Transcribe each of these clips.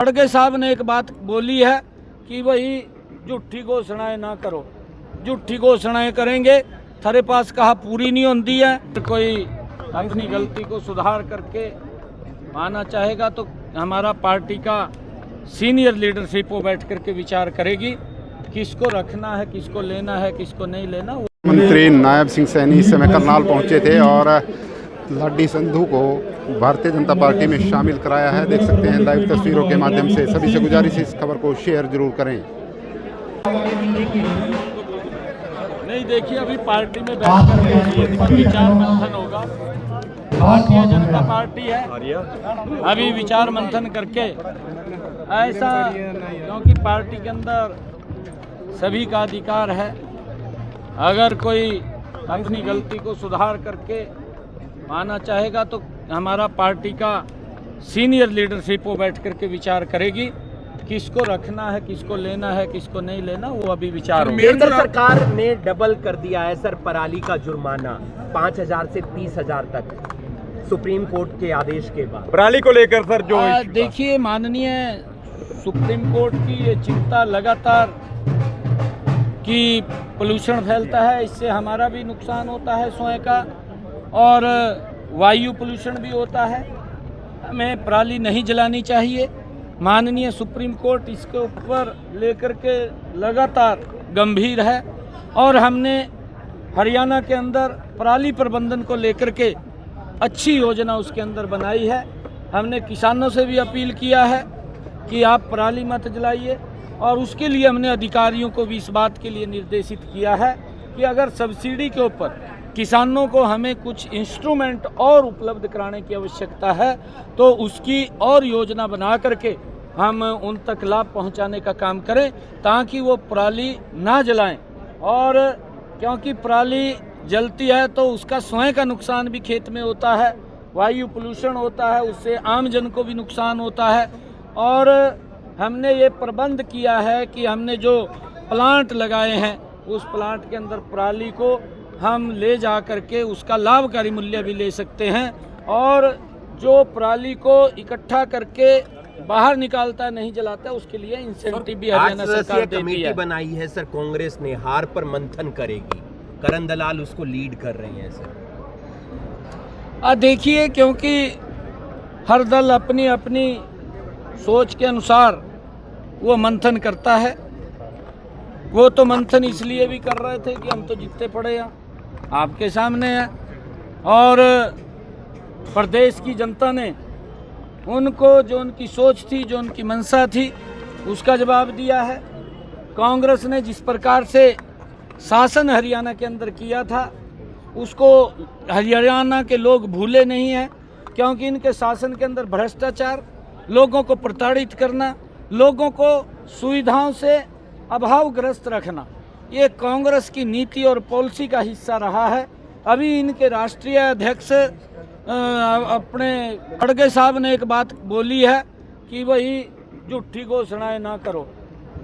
खड़गे साहब ने एक बात बोली है कि भाई झूठी घोषणाएं ना करो, झूठी घोषणाएं करेंगे थारे पास कहा पूरी नहीं होती है। कोई अपनी गलती को सुधार करके आना चाहेगा तो हमारा पार्टी का सीनियर लीडरशिप वो बैठ करके विचार करेगी किसको रखना है, किसको लेना है, किसको नहीं लेना। मंत्री नायब सिंह सैनी इस समय करनाल पहुंचे थे और लाडी संधू को भारतीय जनता पार्टी में शामिल कराया है। देख सकते हैं लाइव तस्वीरों के माध्यम से। सभी से गुजारिश है इस खबर को शेयर जरूर करें। नहीं देखिए, अभी पार्टी में बैठकर विचार मंथन होगा। भारतीय जनता पार्टी है, अभी विचार मंथन करके ऐसा, क्योंकि पार्टी के अंदर सभी का अधिकार है। अगर कोई अपनी गलती को सुधार करके आना चाहेगा तो हमारा पार्टी का सीनियर लीडरशिप वो बैठ करके विचार करेगी किसको रखना है, किसको लेना है, किसको नहीं लेना। वो अभी विचार होगा। केंद्र सरकार ने डबल कर दिया है सर पराली का जुर्माना 5,000 से 30,000 तक, सुप्रीम कोर्ट के आदेश के बाद। पराली को लेकर सर जो देखिए, माननीय सुप्रीम कोर्ट की ये चिंता लगातार कि पोल्यूशन फैलता है, इससे हमारा भी नुकसान होता है स्वयं का, और वायु पोल्यूशन भी होता है। हमें पराली नहीं जलानी चाहिए। माननीय सुप्रीम कोर्ट इसके ऊपर लेकर के लगातार गंभीर है और हमने हरियाणा के अंदर पराली प्रबंधन को लेकर के अच्छी योजना उसके अंदर बनाई है। हमने किसानों से भी अपील किया है कि आप पराली मत जलाइए, और उसके लिए हमने अधिकारियों को भी इस बात के लिए निर्देशित किया है कि अगर सब्सिडी के ऊपर किसानों को हमें कुछ इंस्ट्रूमेंट और उपलब्ध कराने की आवश्यकता है तो उसकी और योजना बना करके हम उन तक लाभ पहुंचाने का काम करें ताकि वो पराली ना जलाएं। और क्योंकि पराली जलती है तो उसका स्वयं का नुकसान भी खेत में होता है, वायु पोल्यूशन होता है, उससे आम जन को भी नुकसान होता है। और हमने ये प्रबंध किया है कि हमने जो प्लांट लगाए हैं उस प्लांट के अंदर पराली को हम ले जा करके उसका लाभकारी मूल्य भी ले सकते हैं, और जो पराली को इकट्ठा करके बाहर निकालता है, नहीं जलाता है, उसके लिए इंसेंटिव भी हरियाणा सरकार देती है। बनाई है सर कांग्रेस ने, हार पर मंथन करेगी, करण दलाल उसको लीड कर रहे हैं सर। देखिए, क्योंकि हर दल अपनी अपनी सोच के अनुसार वो मंथन करता है। वो तो मंथन इसलिए भी कर रहे थे कि हम तो जीतते पड़े हैं, आपके सामने हैं, और प्रदेश की जनता ने उनको जो उनकी सोच थी, जो उनकी मंशा थी, उसका जवाब दिया है। कांग्रेस ने जिस प्रकार से शासन हरियाणा के अंदर किया था उसको हरियाणा के लोग भूले नहीं हैं, क्योंकि इनके शासन के अंदर भ्रष्टाचार, लोगों को प्रताड़ित करना, लोगों को सुविधाओं से अभावग्रस्त रखना, ये कांग्रेस की नीति और पॉलिसी का हिस्सा रहा है। अभी इनके राष्ट्रीय अध्यक्ष अपने खड़गे साहब ने एक बात बोली है कि भाई झूठी घोषणाएं ना करो,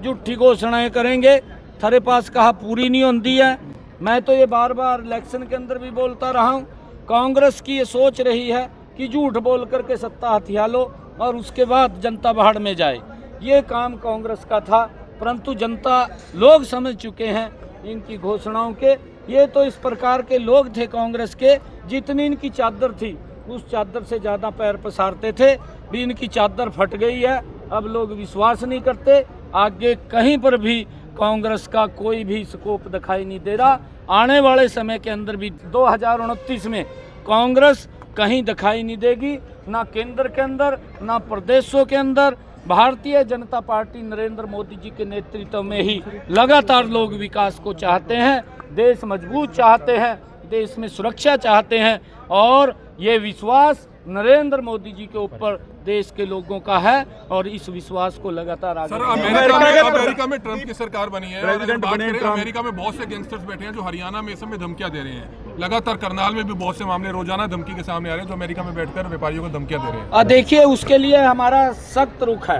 झूठी घोषणाएं करेंगे थारे पास कहा पूरी नहीं होती है। मैं तो ये बार बार इलेक्शन के अंदर भी बोलता रहा हूँ, कांग्रेस की ये सोच रही है कि झूठ बोल करके सत्ता हथिया लो और उसके बाद जनता बाहर में जाए। ये काम कांग्रेस का था, परंतु जनता लोग समझ चुके हैं इनकी घोषणाओं के। ये तो इस प्रकार के लोग थे कांग्रेस के, जितनी इनकी चादर थी उस चादर से ज़्यादा पैर पसारते थे। भी इनकी चादर फट गई है, अब लोग विश्वास नहीं करते। आगे कहीं पर भी कांग्रेस का कोई भी स्कोप दिखाई नहीं दे रहा। आने वाले समय के अंदर भी 2029 में कांग्रेस कहीं दिखाई नहीं देगी, ना केंद्र के अंदर, ना प्रदेशों के अंदर। भारतीय जनता पार्टी नरेंद्र मोदी जी के नेतृत्व में ही लगातार लोग विकास को चाहते हैं, देश मजबूत चाहते हैं, देश में सुरक्षा चाहते हैं, और ये विश्वास नरेंद्र मोदी जी के ऊपर देश के लोगों का है, और इस विश्वास को लगातार आगे। सर, अमेरिका में ट्रंप की सरकार बनी है, अमेरिका में बहुत से गैंगस्टर्स बैठे हैं जो हरियाणा में इस समय धमकियां दे रहे हैं। लगातार करनाल में भी बहुत से मामले रोजाना धमकी के सामने आ रहे हैं जो अमेरिका में बैठकर व्यापारियों को धमकियां दे रहे हैं। देखिए, उसके लिए हमारा सख्त रुख है।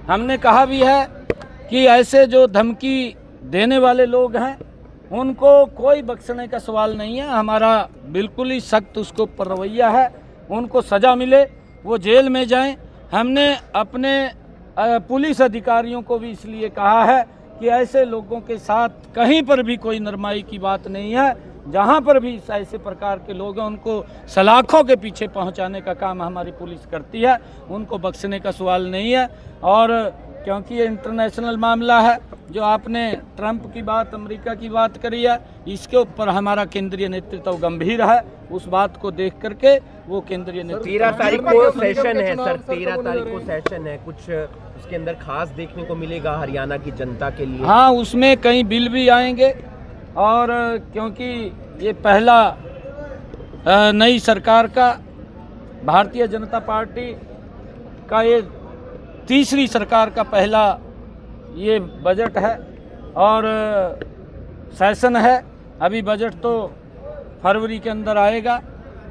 हमने कहा भी है कि ऐसे जो धमकी देने वाले लोग हैं उनको कोई बख्शने का सवाल नहीं है। हमारा बिल्कुल ही सख्त उसके ऊपर रवैया है, उनको सज़ा मिले, वो जेल में जाएं। हमने अपने पुलिस अधिकारियों को भी इसलिए कहा है कि ऐसे लोगों के साथ कहीं पर भी कोई नरमाई की बात नहीं है। जहां पर भी ऐसे प्रकार के लोग हैं उनको सलाखों के पीछे पहुंचाने का काम हमारी पुलिस करती है, उनको बख्शने का सवाल नहीं है। और क्योंकि ये इंटरनेशनल मामला है, जो आपने ट्रंप की बात, अमेरिका की बात करी है, इसके ऊपर हमारा केंद्रीय नेतृत्व गंभीर है। उस बात को देख करके वो केंद्रीय नेतृत्व 13 तारीख को सेशन है सर, 13 तारीख को सेशन है, कुछ उसके अंदर खास देखने को मिलेगा हरियाणा की जनता के लिए? हाँ, उसमें कई बिल भी आएंगे और क्योंकि ये पहला नई सरकार का, भारतीय जनता पार्टी का ये तीसरी सरकार का पहला ये बजट है और सेशन है। अभी बजट तो फरवरी के अंदर आएगा,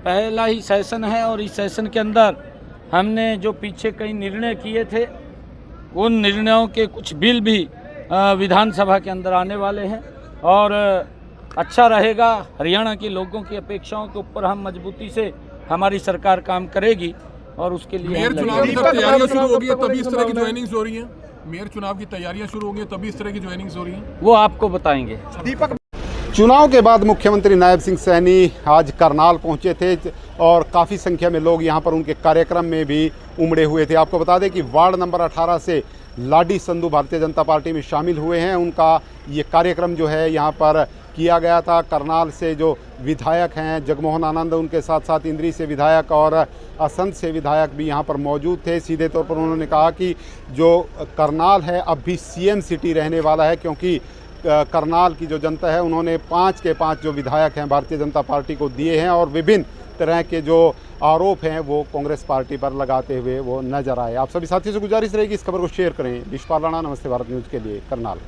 पहला ही सेशन है और इस सेशन के अंदर हमने जो पीछे कई निर्णय किए थे, उन निर्णयों के कुछ बिल भी विधानसभा के अंदर आने वाले हैं और अच्छा रहेगा। हरियाणा के लोगों की अपेक्षाओं के ऊपर हम मजबूती से, हमारी सरकार काम करेगी और उसके लिए मेयर चुनाव की तैयारियां शुरू होगी तभी इस तरह की ज्वाइनिंग्स हो रही हैं। मेयर चुनाव की तैयारियां शुरू होंगी तभी इस तरह की ज्वाइनिंग्स हो रही हैं, वो आपको बताएंगे। चुनाव के बाद मुख्यमंत्री नायब सिंह सैनी आज करनाल पहुंचे थे और काफ़ी संख्या में लोग यहां पर उनके कार्यक्रम में भी उमड़े हुए थे। आपको बता दें कि वार्ड नंबर 18 से लाडी संधू भारतीय जनता पार्टी में शामिल हुए हैं। उनका ये कार्यक्रम जो है यहाँ पर किया गया था। करनाल से जो विधायक हैं जगमोहन आनंद, उनके साथ साथ इंद्री से विधायक और असंध से विधायक भी यहाँ पर मौजूद थे। सीधे तौर पर उन्होंने कहा कि जो करनाल है अब भी सीएम सिटी रहने वाला है, क्योंकि करनाल की जो जनता है उन्होंने 5 के 5 जो विधायक हैं भारतीय जनता पार्टी को दिए हैं और विभिन्न तरह के जो आरोप हैं वो कांग्रेस पार्टी पर लगाते हुए वो नजर आए। आप सभी साथियों से गुजारिश रहेगी इस खबर को शेयर करें। विश्वपाल राणा, नमस्ते भारत न्यूज़ के लिए, करनाल।